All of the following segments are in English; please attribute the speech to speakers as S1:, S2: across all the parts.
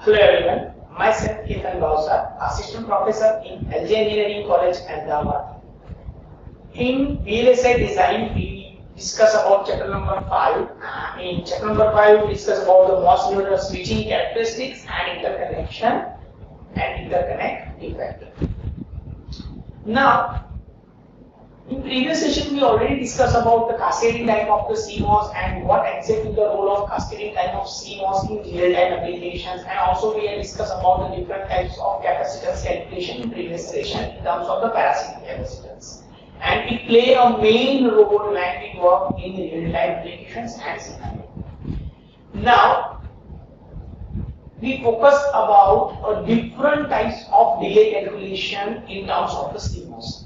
S1: Hello everyone, myself Ketan Gausa, Assistant Professor in LJ Engineering College, Ahmedabad. In VLSI design, we discuss about chapter number 5. In chapter number 5, we discuss about the MOS switching characteristics and interconnection and interconnect defect. Now, in previous session, we already discussed about the cascading type of the CMOS and what exactly the role of cascading type of CMOS in real-time applications, and also we had discussed about the different types of capacitance calculation in previous session in terms of the parasitic capacitance. And it play a main role when we work in real-time applications and scenario. Now, we focus about different types of delay calculation in terms of the CMOS.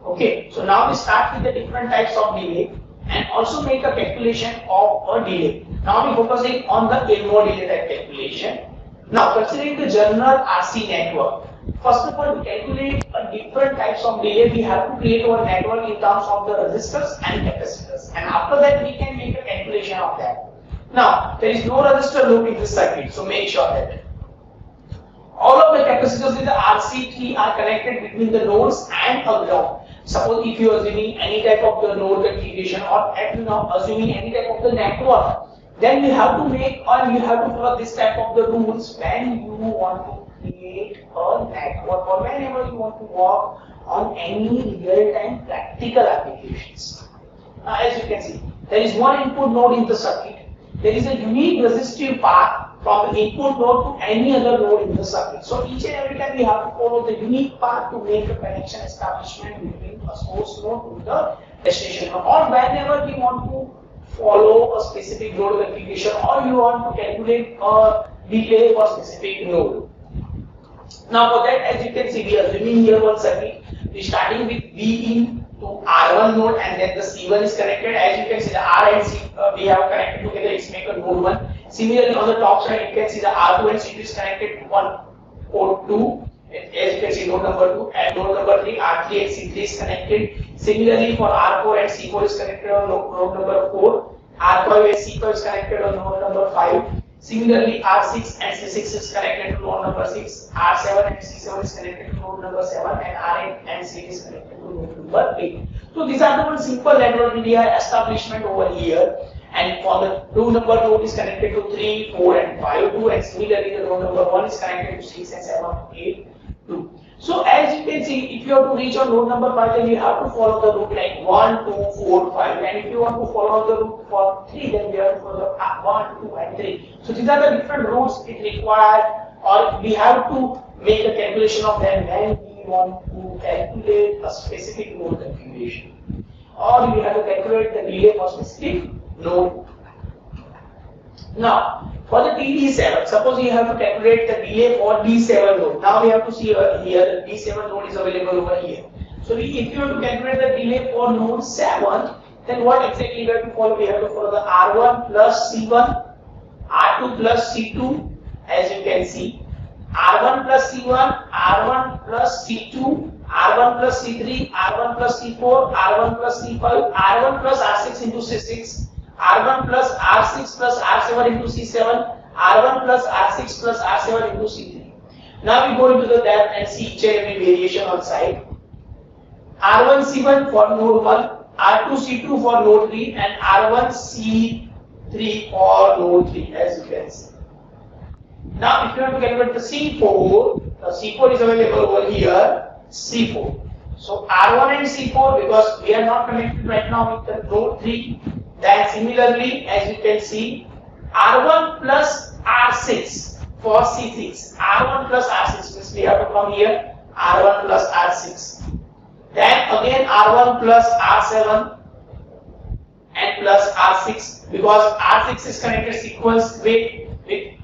S1: Okay, so now we start with the different types of delay and also make a calculation of a delay. Now we focusing on the Elmore delay type calculation. Now considering the general RC network, first of all to calculate a different types of delay, we have to create our network in terms of the resistors and capacitors, and after that we can make a calculation of that. Now there is no resistor loop in this circuit, so make sure that all of the capacitors in the RC3 are connected between the nodes and a ground. Suppose if you are assuming any type of the node configuration or assuming any type of the network, then you have to make or you have to follow this type of the rules when you want to create a network or whenever you want to work on any real-time practical applications. Now as you can see, there is one input node in the circuit. There is a unique resistive path from the input node to any other node in the circuit. So each and every time we have to follow the unique path to make a connection establishment between a source node to the destination node. Or whenever we want to follow a specific node configuration or you want to calculate a delay for a specific node. Now for that, as you can see, we are assuming here one circuit. We are starting with V in to R1 node and then the C1 is connected. As you can see, the R and C we have connected together, it's make a node 1. Similarly, on the top side, you can see the R2 and C2 is connected to one port 2. As you can see, node number 2 and node number 3, R3 and C3 is connected. Similarly, for R4 and C4 is connected on node number 4. R5 and C5 is connected on node number 5. Similarly, R6 and C6 is connected to node number 6. R7 and C7 is connected to node number 7, and R8 and C8 is connected to node number 8. So these are the one simple network media establishment over here. And for the node is connected to 3, 4 and 5, 2, and similarly the node number 1 is connected to 6 and 7, 8, 2. So as you can see, if you have to reach on node number 5, then you have to follow the route like 1, 2, 4, 5. And if you want to follow the route for 3, then you have to follow 1, 2 and 3. So these are the different routes it requires, or we have to make a calculation of them when we want to calculate a specific node configuration. Or we have to calculate the delay for specific node. Now, for the D7, suppose you have to calculate the delay for D7 node. Now we have to see here the D7 node is available over here. So if you have to calculate the delay for node 7, then what exactly we have to follow? We have to follow the R1 plus C1, R2 plus C2, as you can see, R1 plus C1, R1 plus C2, R1 plus C3, R1 plus C4, R1 plus C5, R1 plus R6 into C6, R1 plus R6 plus R7 into C7, R1 plus R6 plus R7 into C3. Now we go into the depth and see each and every variation on site. R1 C1 for node 1, R2 C2 for node 3, and R1 C3 for node 3, as you can see. Now if you want to calculate the C4, the C4 is available over here, C4. So R1 and C4, because we are not connected right now with the node 3, then similarly, as you can see, R1 plus R6 for C6. R1 plus R6 means we have to come here, R1 plus R6. Then again R1 plus R7 and plus R6, because R6 is connected sequence with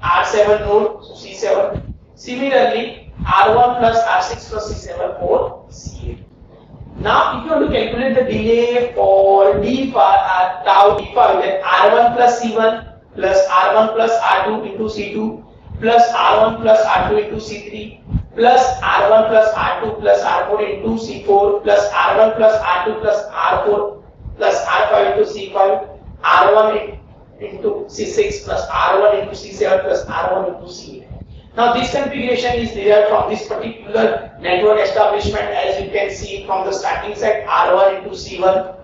S1: R7 node, so C7. Similarly, R1 plus R6 plus C7 for C8. Now, if you want to calculate the delay for tau D5, then R1 plus C1 plus R1 plus R2 into C2 plus R1 plus R2 into C3 plus R1 plus R2 plus R4 into C4 plus R1 plus R2 plus R4 plus R5 into C5, R1 into C6 plus R1 into C7 plus R1 into C8. Now this configuration is derived from this particular network establishment, as you can see from the starting set, R1 into C1,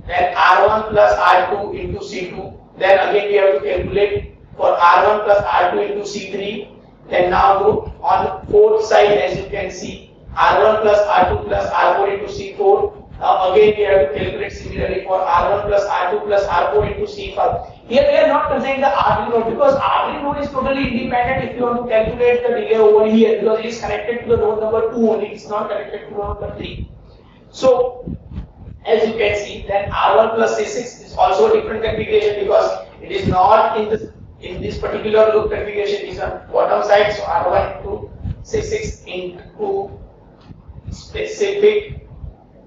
S1: then R1 plus R2 into C2, then again we have to calculate for R1 plus R2 into C3, then now go on fourth side, as you can see, R1 plus R2 plus R4 into C4. Now again we have to calculate similarly for R1 plus R2 plus R4 into C5. Here we are not considering the R3 node because R3 node is totally independent if you want to calculate the delay over here, because it is connected to the node number 2 only, it is not connected to node number 3. So as you can see, then R1 plus C6 is also a different configuration because it is not in this particular loop configuration, it is on bottom side. So R1 into C6 into specific,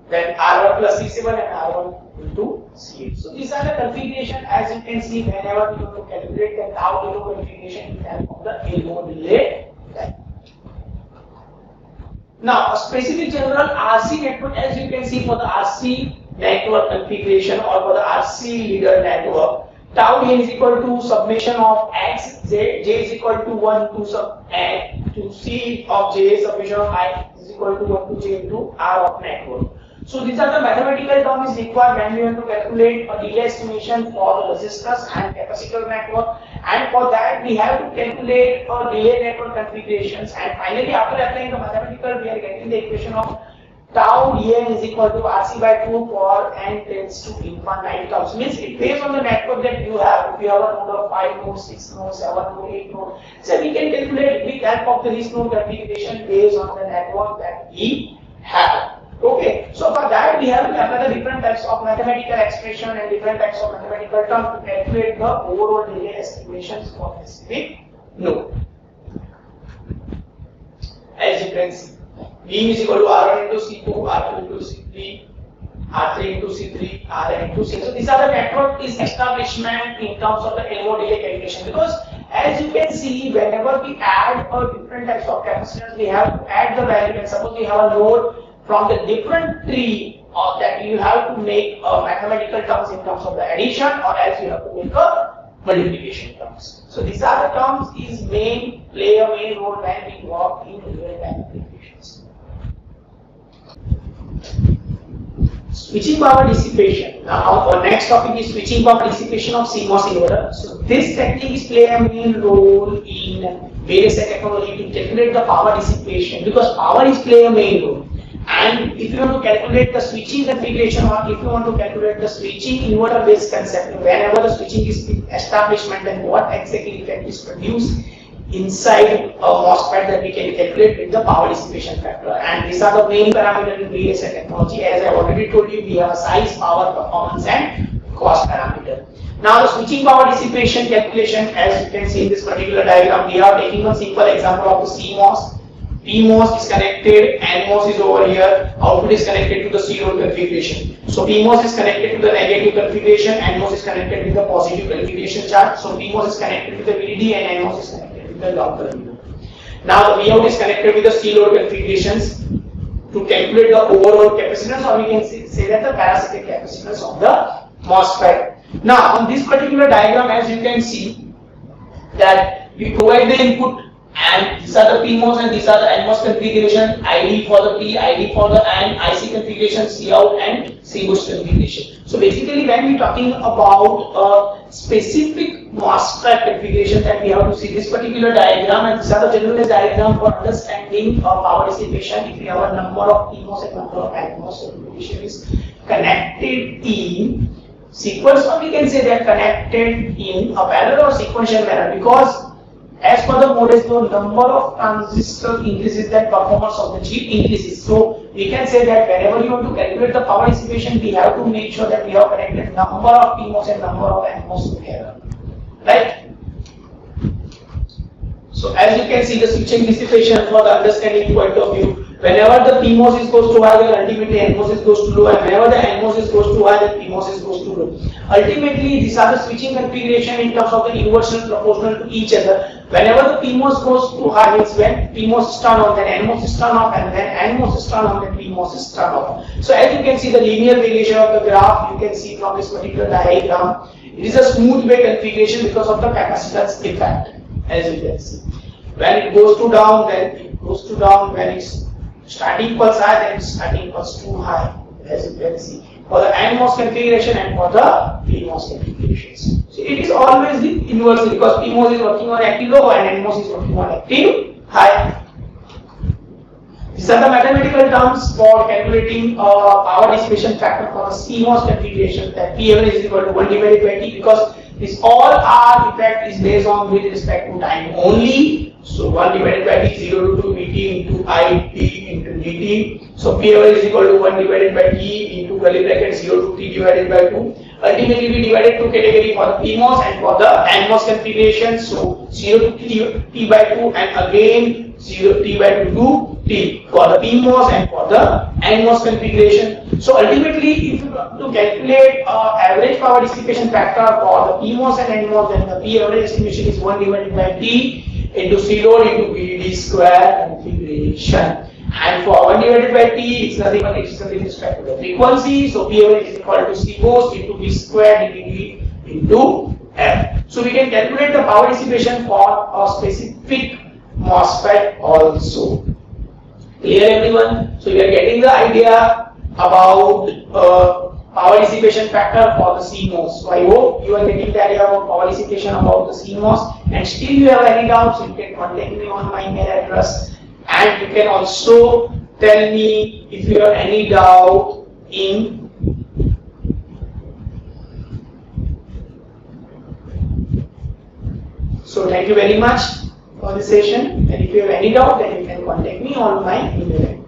S1: then R1 plus C7 and R1 into C8. So these are the configuration, as you can see, whenever you want to calculate the tau delay configuration with help of the Elmore delay type. Now, a specific general RC network, as you can see for the RC network configuration or for the RC leader network, tau d is equal to summation of x, j is equal to 1 to sub n to c of j, summation of I is equal to 1 to j into R of network. So these are the mathematical terms required when we want to calculate a delay estimation for the resistors and capacitor network, and for that we have to calculate a delay network configurations, and finally after applying the mathematical we are getting the equation of tau dn is equal to RC by 2 for n tends to infinite terms. Means it based on the network that you have. If you have a node of 5 nodes, 6 nodes, 7 nodes, 8 nodes, so we can calculate with help of the least node configuration based on the network that we have. Okay, so for that we have to apply the different types of mathematical expression and different types of mathematical terms to calculate the overall delay estimations for a specific node. As you can see, V is equal to R1 into C2, R2 into C3, R3 into C3, Rn into C. So these are the network is establishment in terms of the Elmore delay calculation, because as you can see, whenever we add different types of capacitors, we have to add the value. And suppose we have a node from the different tree, or that you have to make mathematical terms in terms of the addition, or else you have to make a multiplication terms. So these are the terms is play a main role when we work in real-time applications. Switching power dissipation. Now our next topic is switching power dissipation of CMOS inverter. So this technique is play a main role in various technology to calculate the power dissipation, because power is play a main role. And if you want to calculate the switching configuration, or if you want to calculate the switching inverter based concept, whenever the switching is establishment, then what exactly effect is produced inside a MOSFET that we can calculate with the power dissipation factor. And these are the main parameters in VLSI technology. As I already told you, we have a size, power, performance and cost parameter. Now the switching power dissipation calculation, as you can see in this particular diagram, we are taking a simple example of the CMOS. PMOS is connected, NMOS is over here, output is connected to the C-load configuration. So PMOS is connected to the negative configuration, NMOS is connected with the positive configuration chart. So PMOS is connected with the VDD and NMOS is connected with the ground terminal. Now the Vout is connected with the C-load configurations to calculate the overall capacitance, or we can say that the parasitic capacitance of the MOSFET. Now on this particular diagram, as you can see, that we provide the input, and these are the PMOS and these are the NMOS configuration, ID for the P, ID for the N, IC configuration, Cout and CMOS configuration. So basically when we are talking about a specific MOSFET configuration, then we have to see this particular diagram, and these are the generalized diagram for understanding power dissipation. If we have a number of PMOS and number of NMOS configuration is connected in sequence, or we can say they are connected in a parallel or sequential manner, because as per the model, the number of transistors increases, that performance of the chip increases. So we can say that whenever you want to calculate the power dissipation, we have to make sure that we have connected number of PMOS and number of NMOS together, right? So as you can see, the switching dissipation for the understanding point of view, whenever the PMOS is goes to high, then ultimately NMOS is goes to low, and whenever the NMOS is goes to high, then PMOS is goes to low. Ultimately, these are the switching configuration in terms of the inversion proportional to each other. Whenever the PMOS goes to high, means when PMOS is turned on, then NMOS is turned off, and then NMOS is turned on, then PMOS is turned off. So as you can see the linear variation of the graph, you can see from this particular diagram, it is a smooth way configuration because of the capacitance effect. as you can see. When it goes to down, then it goes to down. When it's starting equals high, then starting equals too high, as you can see. For the NMOS configuration and for the PMOS configurations. So it is always the inverse because PMOS is working on active low and NMOS is working on active high. These are the mathematical terms for calculating power dissipation factor for the CMOS configuration, that P average is equal to 1 divided by T, because this all R effect is based on with respect to time only. So 1 divided by T, 0 to 2 Vt into IT into dt. So P average is equal to 1 divided by T into curly bracket 0 to T divided by 2. Ultimately we divided two category for the PMOS and for the NMOS configuration. So 0 to T by 2 and again 0 T by 2 to T for the PMOS and for the NMOS configuration. So ultimately, if you want to calculate average power dissipation factor for the PMOS and NMOS, then the P average estimation is 1 divided by T into C load into VDD square configuration. And for 1 divided by T, it's nothing but it's with respect to the frequency. So P average is equal to C MOS into V square DVD into F. So we can calculate the power dissipation for a specific MOSFET also. Clear everyone? So you are getting the idea about power dissipation factor for the CMOS. So I hope you are getting the idea about power dissipation about the CMOS. And still you have any doubts, you can contact me on my email address. And you can also tell me if you have any doubt in So thank you very much for this session, and if you have any doubt, then you can contact me on my email.